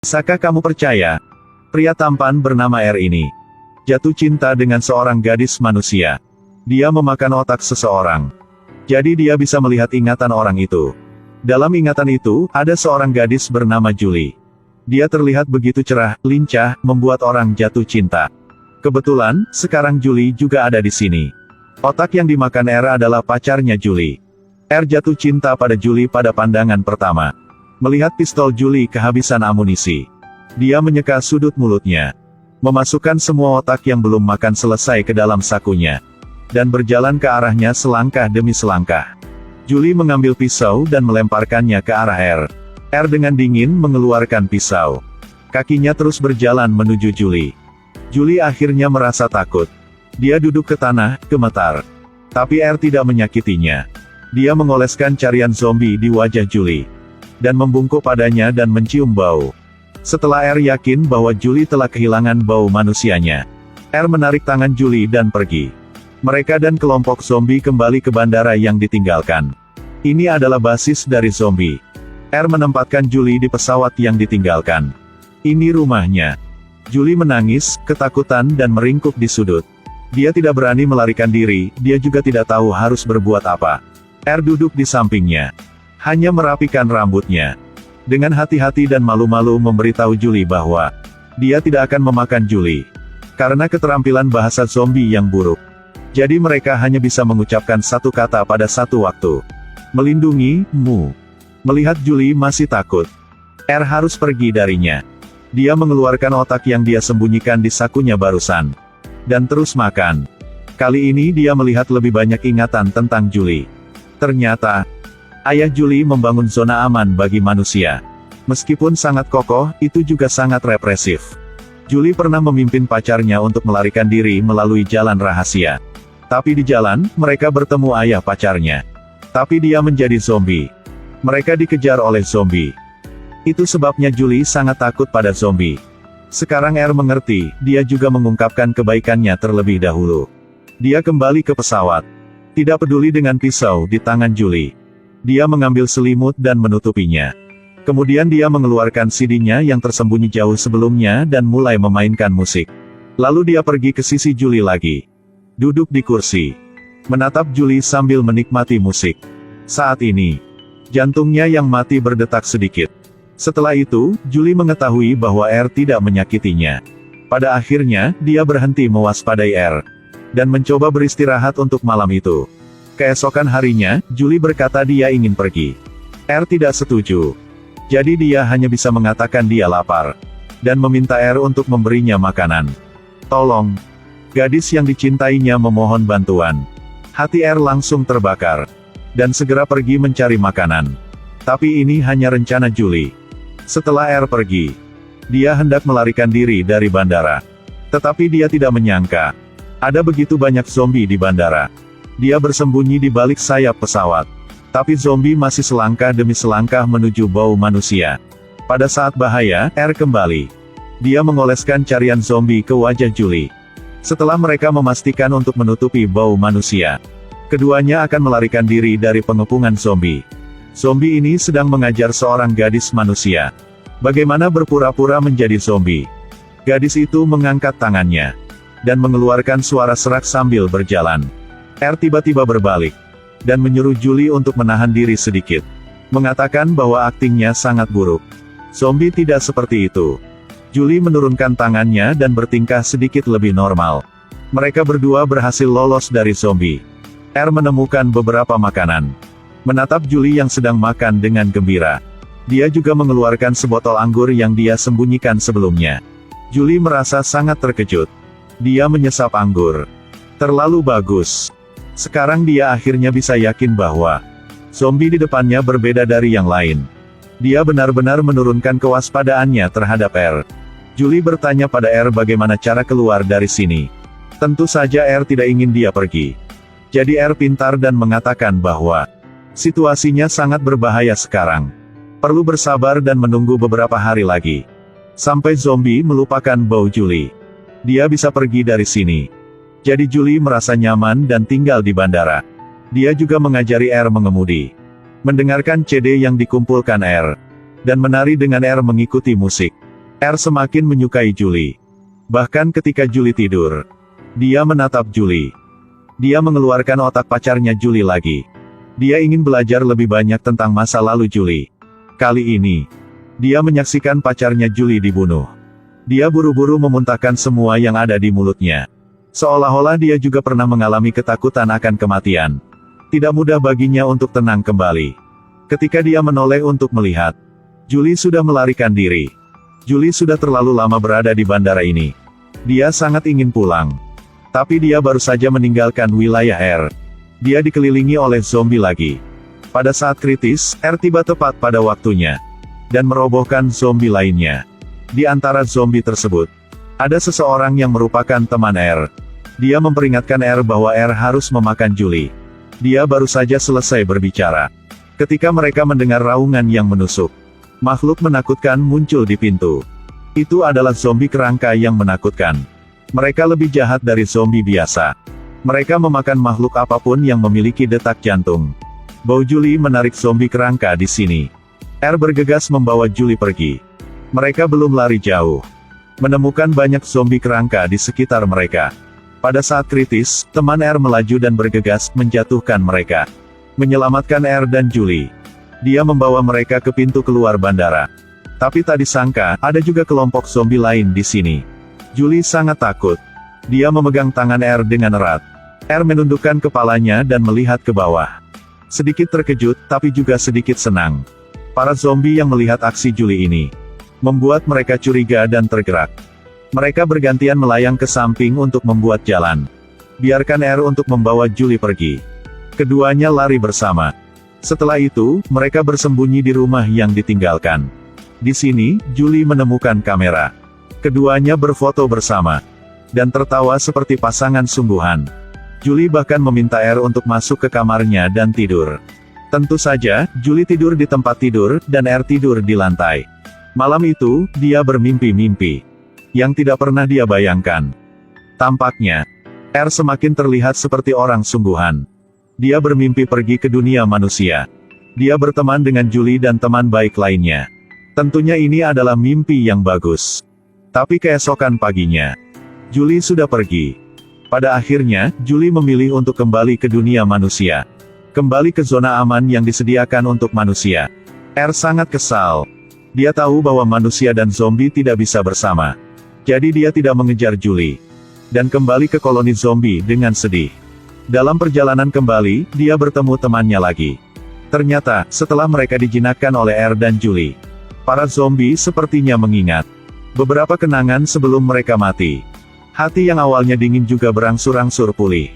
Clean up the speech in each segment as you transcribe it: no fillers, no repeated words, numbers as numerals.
Bisakah kamu percaya? Pria tampan bernama R ini jatuh cinta dengan seorang gadis manusia. Dia memakan otak seseorang. Jadi dia bisa melihat ingatan orang itu. Dalam ingatan itu, ada seorang gadis bernama Julie. Dia terlihat begitu cerah, lincah, membuat orang jatuh cinta. Kebetulan, sekarang Julie juga ada di sini. Otak yang dimakan R adalah pacarnya Julie. R jatuh cinta pada Julie pada pandangan pertama. Melihat pistol Julie kehabisan amunisi, dia menyeka sudut mulutnya, memasukkan semua otak yang belum makan selesai ke dalam sakunya, dan berjalan ke arahnya selangkah demi selangkah. Julie mengambil pisau dan melemparkannya ke arah R. R dengan dingin mengeluarkan pisau. Kakinya terus berjalan menuju Julie. Julie akhirnya merasa takut. Dia duduk ke tanah, gemetar. Tapi R tidak menyakitinya. Dia mengoleskan carian zombie di wajah Julie, dan membungkuk padanya dan mencium bau. Setelah R yakin bahwa Julie telah kehilangan bau manusianya, R menarik tangan Julie dan pergi. Mereka dan kelompok zombie kembali ke bandara yang ditinggalkan. Ini adalah basis dari zombie. R menempatkan Julie di pesawat yang ditinggalkan. Ini rumahnya. Julie menangis, ketakutan dan meringkuk di sudut. Dia tidak berani melarikan diri, dia juga tidak tahu harus berbuat apa. R duduk di sampingnya, hanya merapikan rambutnya. Dengan hati-hati dan malu-malu memberitahu Julie bahwa dia tidak akan memakan Julie karena keterampilan bahasa zombie yang buruk. Jadi mereka hanya bisa mengucapkan satu kata pada satu waktu. Melindungi, mu. Melihat Julie masih takut, R harus pergi darinya. Dia mengeluarkan otak yang dia sembunyikan di sakunya barusan, dan terus makan. Kali ini dia melihat lebih banyak ingatan tentang Julie. Ternyata, ayah Julie membangun zona aman bagi manusia. Meskipun sangat kokoh, itu juga sangat represif. Julie pernah memimpin pacarnya untuk melarikan diri melalui jalan rahasia. Tapi di jalan, mereka bertemu ayah pacarnya. Tapi dia menjadi zombie. Mereka dikejar oleh zombie. Itu sebabnya Julie sangat takut pada zombie. Sekarang R mengerti, dia juga mengungkapkan kebaikannya terlebih dahulu. Dia kembali ke pesawat. Tidak peduli dengan pisau di tangan Julie. Dia mengambil selimut dan menutupinya. Kemudian dia mengeluarkan CD-nya yang tersembunyi jauh sebelumnya dan mulai memainkan musik. Lalu dia pergi ke sisi Julie lagi. Duduk di kursi, menatap Julie sambil menikmati musik. Saat ini, jantungnya yang mati berdetak sedikit. Setelah itu, Julie mengetahui bahwa R tidak menyakitinya. Pada akhirnya, dia berhenti mewaspadai R, dan mencoba beristirahat untuk malam itu. Keesokan harinya, Julie berkata dia ingin pergi. R tidak setuju. Jadi dia hanya bisa mengatakan dia lapar, dan meminta R untuk memberinya makanan. Tolong. Gadis yang dicintainya memohon bantuan. Hati R langsung terbakar, dan segera pergi mencari makanan. Tapi ini hanya rencana Julie. Setelah R pergi, dia hendak melarikan diri dari bandara. Tetapi dia tidak menyangka, ada begitu banyak zombie di bandara. Dia bersembunyi di balik sayap pesawat. Tapi zombie masih selangkah demi selangkah menuju bau manusia. Pada saat bahaya, R kembali. Dia mengoleskan carian zombie ke wajah Julie. Setelah mereka memastikan untuk menutupi bau manusia, keduanya akan melarikan diri dari pengepungan zombie. Zombie ini sedang mengajar seorang gadis manusia bagaimana berpura-pura menjadi zombie. Gadis itu mengangkat tangannya, dan mengeluarkan suara serak sambil berjalan. R tiba-tiba berbalik, dan menyuruh Julie untuk menahan diri sedikit. Mengatakan bahwa aktingnya sangat buruk. Zombie tidak seperti itu. Julie menurunkan tangannya dan bertingkah sedikit lebih normal. Mereka berdua berhasil lolos dari zombie. R menemukan beberapa makanan. Menatap Julie yang sedang makan dengan gembira. Dia juga mengeluarkan sebotol anggur yang dia sembunyikan sebelumnya. Julie merasa sangat terkejut. Dia menyesap anggur. Terlalu bagus. Sekarang dia akhirnya bisa yakin bahwa zombie di depannya berbeda dari yang lain. Dia benar-benar menurunkan kewaspadaannya terhadap R. Julie bertanya pada R bagaimana cara keluar dari sini. Tentu saja R tidak ingin dia pergi. Jadi R pintar dan mengatakan bahwa situasinya sangat berbahaya sekarang. Perlu bersabar dan menunggu beberapa hari lagi. Sampai zombie melupakan bau Julie. Dia bisa pergi dari sini. Jadi Julie merasa nyaman dan tinggal di bandara. Dia juga mengajari R mengemudi, mendengarkan CD yang dikumpulkan R, dan menari dengan R mengikuti musik. R semakin menyukai Julie. Bahkan ketika Julie tidur, dia menatap Julie. Dia mengeluarkan otak pacarnya Julie lagi. Dia ingin belajar lebih banyak tentang masa lalu Julie. Kali ini, dia menyaksikan pacarnya Julie dibunuh. Dia buru-buru memuntahkan semua yang ada di mulutnya. Seolah-olah dia juga pernah mengalami ketakutan akan kematian. Tidak mudah baginya untuk tenang kembali. Ketika dia menoleh untuk melihat, Julie sudah melarikan diri. Julie sudah terlalu lama berada di bandara ini. Dia sangat ingin pulang. Tapi dia baru saja meninggalkan wilayah R. Dia dikelilingi oleh zombie lagi. Pada saat kritis, R tiba tepat pada waktunya. Dan merobohkan zombie lainnya. Di antara zombie tersebut, ada seseorang yang merupakan teman R. Dia memperingatkan R bahwa R harus memakan Julie. Dia baru saja selesai berbicara. Ketika mereka mendengar raungan yang menusuk, makhluk menakutkan muncul di pintu. Itu adalah zombie kerangka yang menakutkan. Mereka lebih jahat dari zombie biasa. Mereka memakan makhluk apapun yang memiliki detak jantung. Bau Julie menarik zombie kerangka di sini. R bergegas membawa Julie pergi. Mereka belum lari jauh. Menemukan banyak zombie kerangka di sekitar mereka. Pada saat kritis, teman R melaju dan bergegas menjatuhkan mereka. Menyelamatkan R dan Julie. Dia membawa mereka ke pintu keluar bandara. Tapi tak disangka, ada juga kelompok zombie lain di sini. Julie sangat takut. Dia memegang tangan R dengan erat. R menundukkan kepalanya dan melihat ke bawah. Sedikit terkejut, tapi juga sedikit senang. Para zombie yang melihat aksi Julie ini, membuat mereka curiga dan tergerak. Mereka bergantian melayang ke samping untuk membuat jalan. Biarkan R untuk membawa Julie pergi. Keduanya lari bersama. Setelah itu, mereka bersembunyi di rumah yang ditinggalkan. Di sini, Julie menemukan kamera. Keduanya berfoto bersama. Dan tertawa seperti pasangan sungguhan. Julie bahkan meminta R untuk masuk ke kamarnya dan tidur. Tentu saja, Julie tidur di tempat tidur, dan R tidur di lantai. Malam itu, dia bermimpi-mimpi. Yang tidak pernah dia bayangkan. Tampaknya, R semakin terlihat seperti orang sungguhan. Dia bermimpi pergi ke dunia manusia. Dia berteman dengan Julie dan teman baik lainnya. Tentunya ini adalah mimpi yang bagus. Tapi keesokan paginya, Julie sudah pergi. Pada akhirnya, Julie memilih untuk kembali ke dunia manusia. Kembali ke zona aman yang disediakan untuk manusia. R sangat kesal. Dia tahu bahwa manusia dan zombie tidak bisa bersama. Jadi dia tidak mengejar Julie. Dan kembali ke koloni zombie dengan sedih. Dalam perjalanan kembali, dia bertemu temannya lagi. Ternyata, setelah mereka dijinakkan oleh R dan Julie, para zombie sepertinya mengingat beberapa kenangan sebelum mereka mati. Hati yang awalnya dingin juga berangsur-angsur pulih.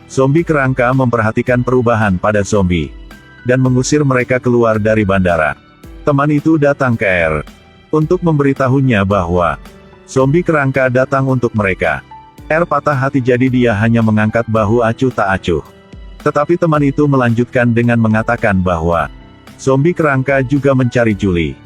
Zombie kerangka memperhatikan perubahan pada zombie. Dan mengusir mereka keluar dari bandara. Teman itu datang ke R. Untuk memberitahunya bahwa zombie kerangka datang untuk mereka. R patah hati jadi dia hanya mengangkat bahu acuh tak acuh. Tetapi teman itu melanjutkan dengan mengatakan bahwa zombie kerangka juga mencari Julie.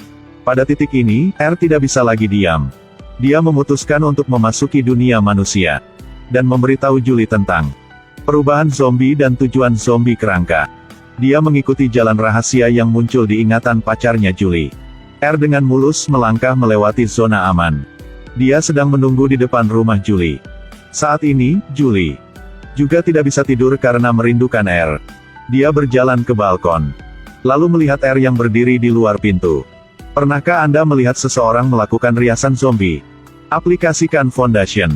Pada titik ini, R tidak bisa lagi diam. Dia memutuskan untuk memasuki dunia manusia. Dan memberitahu Julie tentang perubahan zombie dan tujuan zombie kerangka. Dia mengikuti jalan rahasia yang muncul di ingatan pacarnya Julie. R dengan mulus melangkah melewati zona aman. Dia sedang menunggu di depan rumah Julie. Saat ini, Julie juga tidak bisa tidur karena merindukan R. Dia berjalan ke balkon. Lalu melihat R yang berdiri di luar pintu. Pernahkah Anda melihat seseorang melakukan riasan zombie? Aplikasikan foundation.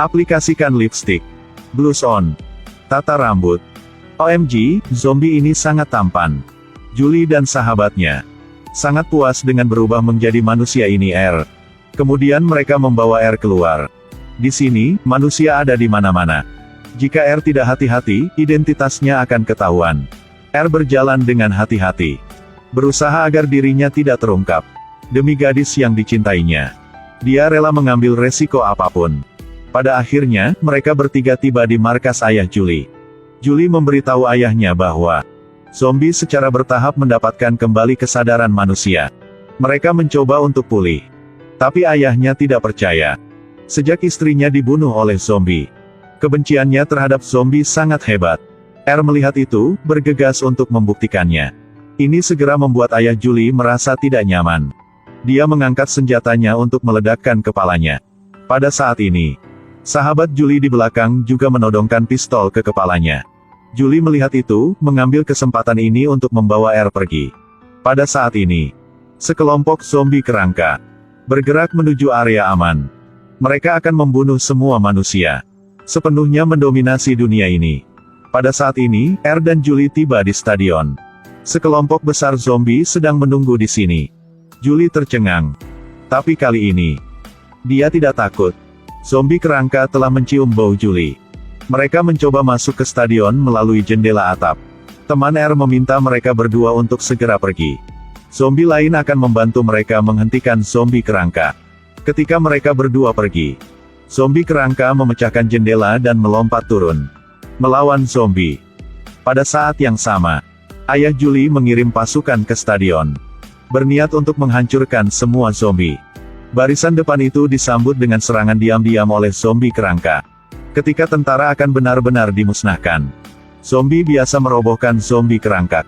Aplikasikan lipstick. Blush on. Tata rambut. OMG, zombie ini sangat tampan. Julie dan sahabatnya sangat puas dengan berubah menjadi manusia ini R. Kemudian mereka membawa R keluar. Di sini, manusia ada di mana-mana. Jika R tidak hati-hati, identitasnya akan ketahuan. R berjalan dengan hati-hati. Berusaha agar dirinya tidak terungkap. Demi gadis yang dicintainya. Dia rela mengambil resiko apapun. Pada akhirnya, mereka bertiga tiba di markas ayah Julie. Julie memberitahu ayahnya bahwa zombie secara bertahap mendapatkan kembali kesadaran manusia. Mereka mencoba untuk pulih. Tapi ayahnya tidak percaya. Sejak istrinya dibunuh oleh zombie, kebenciannya terhadap zombie sangat hebat. R melihat itu, bergegas untuk membuktikannya. Ini segera membuat ayah Julie merasa tidak nyaman. Dia mengangkat senjatanya untuk meledakkan kepalanya. Pada saat ini, sahabat Julie di belakang juga menodongkan pistol ke kepalanya. Julie melihat itu, mengambil kesempatan ini untuk membawa R pergi. Pada saat ini, sekelompok zombie kerangka bergerak menuju area aman. Mereka akan membunuh semua manusia, sepenuhnya mendominasi dunia ini. Pada saat ini, R dan Julie tiba di stadion. Sekelompok besar zombie sedang menunggu di sini. Julie tercengang. Tapi kali ini, dia tidak takut. Zombie kerangka telah mencium bau Julie. Mereka mencoba masuk ke stadion melalui jendela atap. Teman R meminta mereka berdua untuk segera pergi. Zombie lain akan membantu mereka menghentikan zombie kerangka. Ketika mereka berdua pergi, zombie kerangka memecahkan jendela dan melompat turun, melawan zombie. Pada saat yang sama, ayah Julie mengirim pasukan ke stadion, berniat untuk menghancurkan semua zombie. Barisan depan itu disambut dengan serangan diam-diam oleh zombie kerangka. Ketika tentara akan benar-benar dimusnahkan, zombie biasa merobohkan zombie kerangka.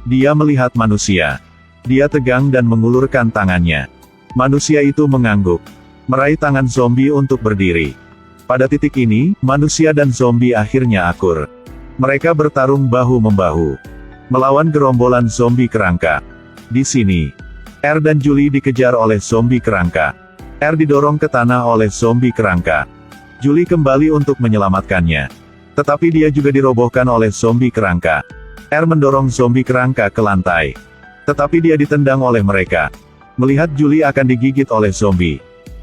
Dia melihat manusia. Dia tegang dan mengulurkan tangannya. Manusia itu mengangguk, meraih tangan zombie untuk berdiri. Pada titik ini, manusia dan zombie akhirnya akur. Mereka bertarung bahu-membahu, melawan gerombolan zombie kerangka. Di sini, R dan Julie dikejar oleh zombie kerangka. R didorong ke tanah oleh zombie kerangka. Julie kembali untuk menyelamatkannya. Tetapi dia juga dirobohkan oleh zombie kerangka. R mendorong zombie kerangka ke lantai. Tetapi dia ditendang oleh mereka. Melihat Julie akan digigit oleh zombie,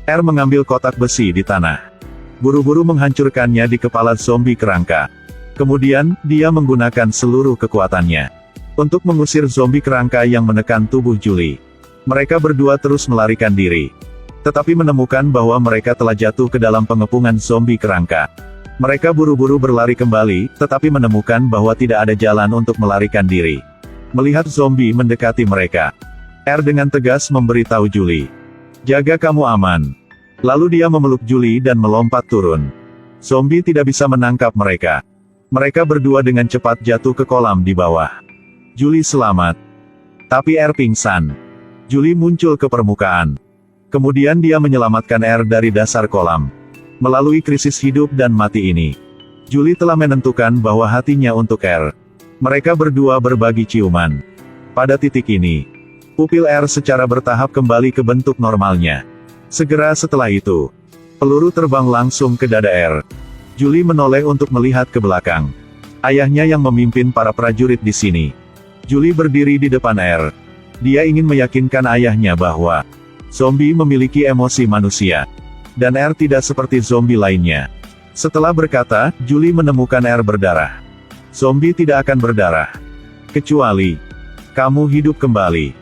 R mengambil kotak besi di tanah. Buru-buru menghancurkannya di kepala zombie kerangka. Kemudian, dia menggunakan seluruh kekuatannya untuk mengusir zombie kerangka yang menekan tubuh Julie. Mereka berdua terus melarikan diri, tetapi menemukan bahwa mereka telah jatuh ke dalam pengepungan zombie kerangka. Mereka buru-buru berlari kembali, tetapi menemukan bahwa tidak ada jalan untuk melarikan diri. Melihat zombie mendekati mereka, R dengan tegas memberitahu Julie, "Jaga kamu aman." Lalu dia memeluk Julie dan melompat turun. Zombie tidak bisa menangkap mereka. Mereka berdua dengan cepat jatuh ke kolam di bawah. Julie selamat. Tapi R pingsan. Julie muncul ke permukaan. Kemudian dia menyelamatkan R dari dasar kolam. Melalui krisis hidup dan mati ini, Julie telah menentukan bahwa hatinya untuk R. Mereka berdua berbagi ciuman. Pada titik ini, pupil R secara bertahap kembali ke bentuk normalnya. Segera setelah itu, peluru terbang langsung ke dada R. Julie menoleh untuk melihat ke belakang. Ayahnya yang memimpin para prajurit di sini. Julie berdiri di depan R. Dia ingin meyakinkan ayahnya bahwa zombie memiliki emosi manusia, dan R tidak seperti zombie lainnya. Setelah berkata, Julie menemukan R berdarah. Zombie tidak akan berdarah, kecuali kamu hidup kembali.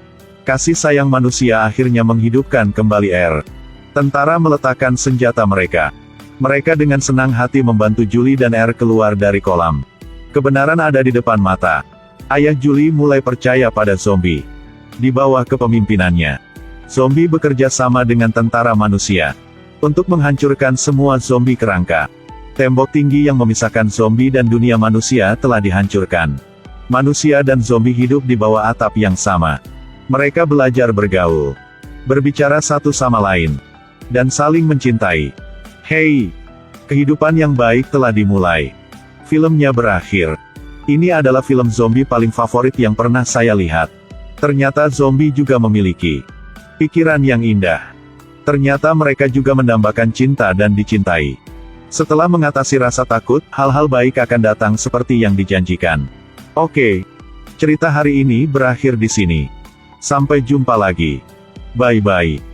Kasih sayang manusia akhirnya menghidupkan kembali R. Tentara meletakkan senjata mereka. Mereka dengan senang hati membantu Julie dan R keluar dari kolam. Kebenaran ada di depan mata. Ayah Julie mulai percaya pada zombie. Di bawah kepemimpinannya, zombie bekerja sama dengan tentara manusia untuk menghancurkan semua zombie kerangka. Tembok tinggi yang memisahkan zombie dan dunia manusia telah dihancurkan. Manusia dan zombie hidup di bawah atap yang sama. Mereka belajar bergaul, berbicara satu sama lain, dan saling mencintai. Hei, kehidupan yang baik telah dimulai. Filmnya berakhir. Ini adalah film zombie paling favorit yang pernah saya lihat. Ternyata zombie juga memiliki pikiran yang indah. Ternyata mereka juga mendambakan cinta dan dicintai. Setelah mengatasi rasa takut, hal-hal baik akan datang seperti yang dijanjikan. Oke, cerita hari ini berakhir di sini. Sampai jumpa lagi. Bye-bye.